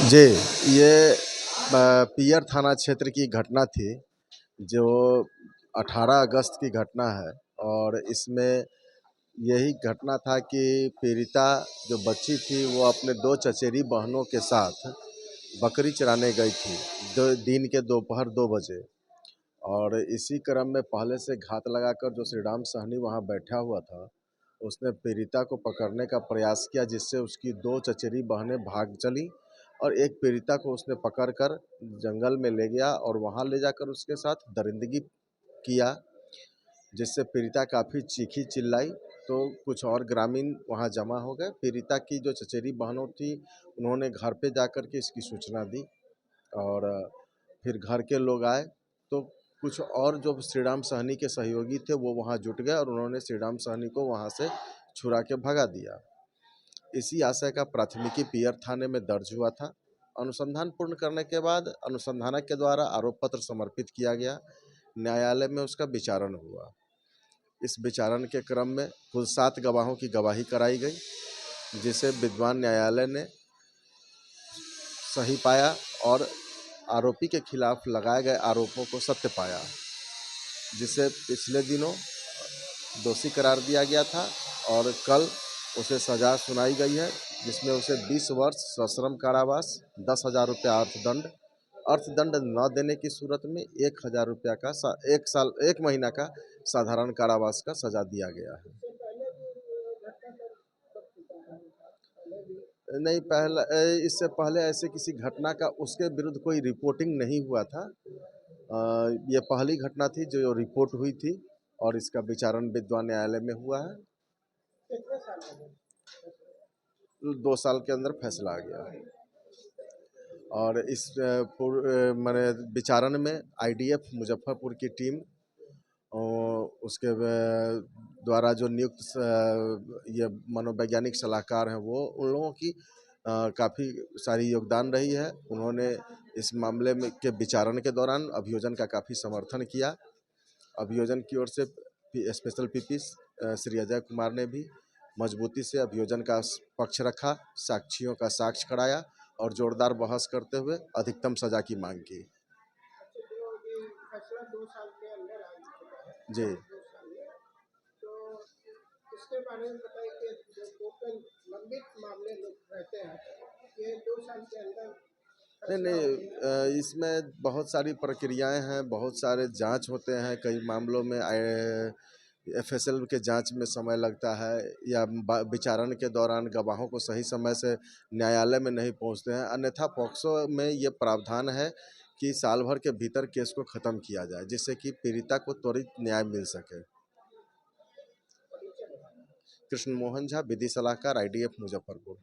जी, ये पियर थाना क्षेत्र की घटना थी, जो 18 अगस्त की घटना है। और इसमें यही घटना था कि पीड़िता जो बच्ची थी वो अपने 2 चचेरी बहनों के साथ बकरी चराने गई थी, दिन के दोपहर 2 बजे। और इसी क्रम में पहले से घात लगाकर जो श्री राम सहनी वहाँ बैठा हुआ था, उसने पीड़िता को पकड़ने का प्रयास किया, जिससे उसकी 2 चचेरी बहनें भाग चली और एक पीड़िता को उसने पकड़कर जंगल में ले गया और वहाँ ले जाकर उसके साथ दरिंदगी किया, जिससे पीड़िता काफ़ी चीखी चिल्लाई। तो कुछ और ग्रामीण वहाँ जमा हो गए। पीड़िता की जो चचेरी बहनों थी, उन्होंने घर पे जाकर के इसकी सूचना दी और फिर घर के लोग आए, तो कुछ और जो श्री राम सहनी के सहयोगी थे वो वहाँ जुट गए और उन्होंने श्री राम सहनी को वहाँ से छुड़ा के भगा दिया। इसी आशय का प्राथमिकी पियर थाने में दर्ज हुआ था। अनुसंधान पूर्ण करने के बाद अनुसंधानक के द्वारा आरोप पत्र समर्पित किया गया। न्यायालय में उसका विचारण हुआ। इस विचारण के क्रम में कुल 7 गवाहों की गवाही कराई गई, जिसे विद्वान न्यायालय ने सही पाया और आरोपी के खिलाफ लगाए गए आरोपों को सत्य पाया, जिसे पिछले दिनों दोषी करार दिया गया था और कल उसे सज़ा सुनाई गई है, जिसमें उसे 20 वर्ष सश्रम कारावास, 10,000 रुपया अर्थदंड न देने की सूरत में 1,000 रुपया का 1 महीना का साधारण कारावास का सज़ा दिया गया है। नहीं, इससे पहले ऐसे किसी घटना का उसके विरुद्ध कोई रिपोर्टिंग नहीं हुआ था। ये पहली घटना थी जो रिपोर्ट हुई थी और इसका विचारण विद्वान न्यायालय में हुआ है। 2 साल के अंदर फैसला आ गया है। और इस माने विचारण में IDF मुजफ्फरपुर की टीम उसके द्वारा जो नियुक्त ये मनोवैज्ञानिक सलाहकार हैं, वो उन लोगों की काफ़ी सारी योगदान रही है। उन्होंने इस मामले में के विचारण के दौरान अभियोजन का काफ़ी समर्थन किया। अभियोजन की ओर से स्पेशल PP श्री अजय कुमार ने भी मजबूती से अभियोजन का पक्ष रखा, साक्षियों का साक्ष्य खड़ाया और जोरदार बहस करते हुए अधिकतम सज़ा की मांग की। जी, इसके बारे में बताइए कि जो टोटल लंबित मामले लोग रहते हैं, ये 2 साल के अंदर नहीं, इसमें बहुत सारी प्रक्रियाएं हैं, बहुत सारे जांच होते हैं। कई मामलों में FSL के जांच में समय लगता है या विचारण के दौरान गवाहों को सही समय से न्यायालय में नहीं पहुंचते हैं। अन्यथा पॉक्सो में ये प्रावधान है कि साल भर के भीतर केस को ख़त्म किया जाए, जिससे कि पीड़िता को त्वरित न्याय मिल सके। कृष्ण मोहन झा, विधि सलाहकार, IDF मुजफ्फरपुर।